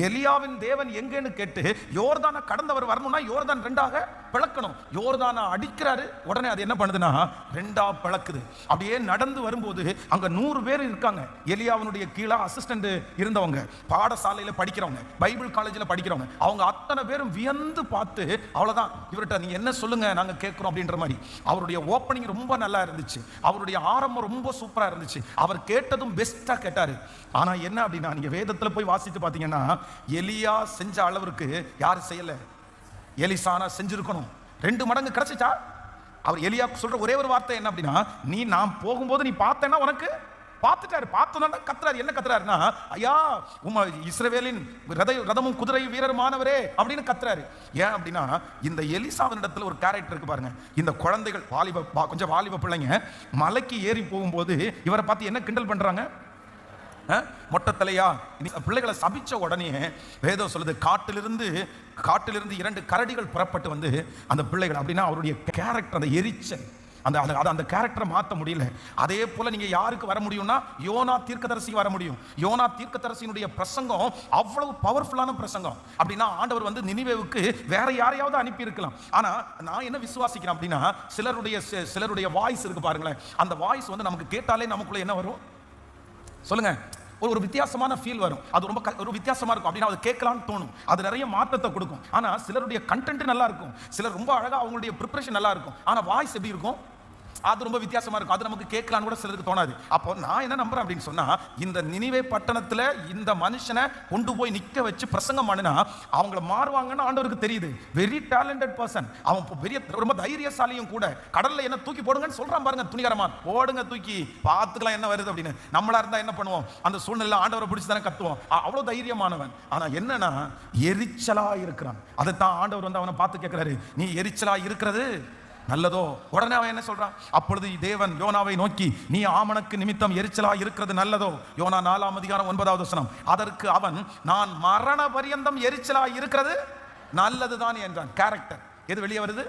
எலியாவின் தேவன் எங்கன்னு கேட்டு யோர்தானை கடந்தவர் வரணும்னா யோர்தான் ரெண்டாக பிளக்கணும். யோர்தானை அடிக்கிறாரு, உடனே அது என்ன பண்ணுதுன்னா ரெண்டா பிளக்குது. அப்படியே நடந்து வரும்போது அங்க 100 பேர் இருக்காங்க. எலியாவினுடைய கீழே அசிஸ்டன்ட் இருந்தவங்க, பாடசாலையில படிக்கிறவங்க, பைபிள் காலேஜில் படிக்கிறவங்க, அவங்க அத்தனை பேரும் வியந்து பார்த்து அவ்வளவுதான், இவர்கிட்ட நீங்க என்ன சொல்லுங்க நாங்க கேட்கிறோம் அப்படின்ற மாதிரி. அவருடைய ஓப்பனிங் ரொம்ப நல்லா இருந்துச்சு, அவருடைய ஆரம்பம் ரொம்ப சூப்பரா இருந்துச்சு, அவர் கேட்டதும் பெஸ்டா கேட்டாரு. ஆனா என்ன அப்படின்னா, நீங்க வேதத்துல போய் வாசித்து பாத்தீங்கன்னா எலியா செஞ்ச அளவுக்கு யாரும் செய்யல. எலிசானா செஞ்சிருக்கணும், 2 மடங்கு கிடைச்சிச்சா? அவர் எலியா சொல்ற ஒரே ஒரு வார்த்தை என்ன அப்படின்னா, நீ நான் போகும்போது நீ பார்த்தேன்னா உனக்கு பார்த்துட்டாரு. பார்த்தோன்னா கத்துறாரு. என்ன கத்துறாருன்னா, ஐயா இஸ்ரவேலின் ரதமும் குதிரை வீரருமானவரே அப்படின்னு கத்துறாரு. ஏன் அப்படின்னா, இந்த எலிசாவின் இடத்துல ஒரு கேரக்டர் இருக்கு பாருங்க. இந்த குழந்தைகள் கொஞ்சம் வாலிப பிள்ளைங்க மலைக்கு ஏறி போகும்போது இவரை பார்த்து என்ன கிண்டல் பண்றாங்க, மொட்டை தலையா பிள்ளைகளை சபிச்ச உடனே வேதம் சொல்லுது, காட்டிலிருந்து 2 கரடிகள் புறப்பட்டு வந்து அந்த பிள்ளைகள், அப்படின்னா அவருடைய கேரக்டர், அந்த எரிச்சல், அந்த கேரக்டரை மாற்ற முடியல. அதே போல நீங்க யாருக்கு வர முடியும்னா யோனா தீர்க்கதரிசிக்கு வர முடியும். யோனா தீர்க்கதரிசியினுடைய பிரசங்கம் அவ்வளவு பவர்ஃபுல்லான பிரசங்கம். அப்படின்னா ஆண்டவர் வந்து நினிவேவுக்கு வேற யாரையாவது அனுப்பி இருக்கலாம். ஆனா நான் என்ன விசுவாசிக்கிறேன் அப்படின்னா, சிலருடைய வாய்ஸ் இருக்கு பாருங்களேன், அந்த வாய்ஸ் வந்து நமக்கு கேட்டாலே நமக்குள்ள என்ன வரும் சொல்லுங்க, ஒரு வித்தியாசமான ஃபீல் வரும். அது ரொம்ப ஒரு வித்தியாசமா இருக்கும். அப்படின்னா அது கேட்கலாம்னு தோணும், அது நிறைய மாற்றத்தை கொடுக்கும். ஆனா சிலருடைய கண்டென்ட் நல்லா இருக்கும், சிலர் ரொம்ப அழகா அவங்களுடைய ப்ரிப்பரேஷன் நல்லா இருக்கும், ஆனா வாய்ஸ் எப்படி இருக்கும், அது ரொம்ப வித்தியாசமா இருக்கும். அது நமக்கு கேட்கலான்னு கூட சிலருக்கு தோணாது. அப்போ நான் என்ன நம்புறேன் அப்படின்னு சொன்னா, இந்த நினிவே பட்டணத்துல இந்த மனுஷனை கொண்டு போய் நிக்க வச்சு பிரசங்கம் பண்ணினா அவங்கள மாறுவாங்கன்னு ஆண்டவருக்கு தெரியுது. வெரி டேலண்டட் பர்சன், அவன் பெரிய ரொம்ப தைரியசாலியும் கூட. கடல்ல என்ன தூக்கி போடுங்கன்னு சொல்றான் பாருங்க, துணிகரமா போடுங்க, தூக்கி பார்த்துக்கலாம் என்ன வருது அப்படின்னு. நம்மளா இருந்தா என்ன பண்ணுவோம், அந்த சூழ்நிலை ஆண்டவரை பிடிச்சி தானே கத்துவோம். அவ்வளவு தைரியமானவன். ஆனா என்னன்னா எரிச்சலா இருக்கிறான். அதைத்தான் ஆண்டவர் வந்து அவனை பார்த்து கேட்கிறாரு, நீ எரிச்சலா இருக்கிறது நல்லதோ? உடனே அவன் என்ன சொல்றான், அப்பொழுது தேவன் யோனாவை நோக்கி, நீ ஆமணக்கு நிமித்தம் எரிச்சலா இருக்கிறது நல்லதோ? யோனா 4ஆம் அதிகாரம் 9வது வசனம். அதற்கு அவன், நான் மரண பரியந்தம் எரிச்சலா இருக்கிறது நல்லதுதான் என்றான். கேரக்டர் எது வெளியே வருது,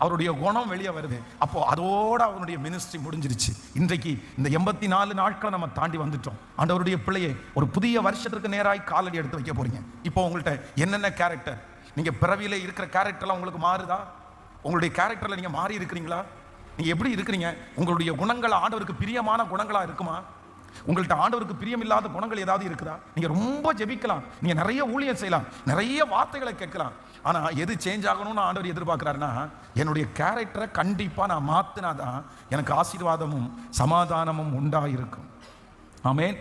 அவருடைய குணம் வெளியே வருது. அப்போ அதோட அவனுடைய மினிஸ்ட்ரி முடிஞ்சிருச்சு. இன்றைக்கு இந்த 84 நாட்களை நம்ம தாண்டி வந்துட்டோம். ஆண்டவருடைய பிள்ளையை ஒரு புதிய வருஷத்துக்கு நேராய் காலடி எடுத்து வைக்க போறீங்க. இப்போ உங்கள்கிட்ட என்னென்ன கேரக்டர், நீங்க பிறவியில இருக்கிற கேரக்டர்லாம் உங்களுக்கு மாறுதா? உங்களுடைய கேரக்டர்ல நீங்க மாறி இருக்கிறீங்களா? நீங்க எப்படி இருக்கிறீங்க? உங்களுடைய குணங்கள் ஆண்டவருக்கு பிரியமான குணங்களா இருக்குமா? உங்கள்கிட்ட ஆண்டவருக்கு பிரியமில்லாத குணங்கள் ஏதாவது இருக்குதா? நீங்க ரொம்ப ஜெபிக்கலாம், நீங்க நிறைய ஊழியம் செய்யலாம், நிறைய வார்த்தைகளை கேட்கலாம், ஆனா எது சேஞ்ச் ஆகணும்னு ஆண்டவர் எதிர்பார்க்கிறாருன்னா, என்னுடைய கேரக்டரை கண்டிப்பா நான் மாத்தினாதான் எனக்கு ஆசீர்வாதமும் சமாதானமும் உண்டாயிருக்கும். ஆமென்.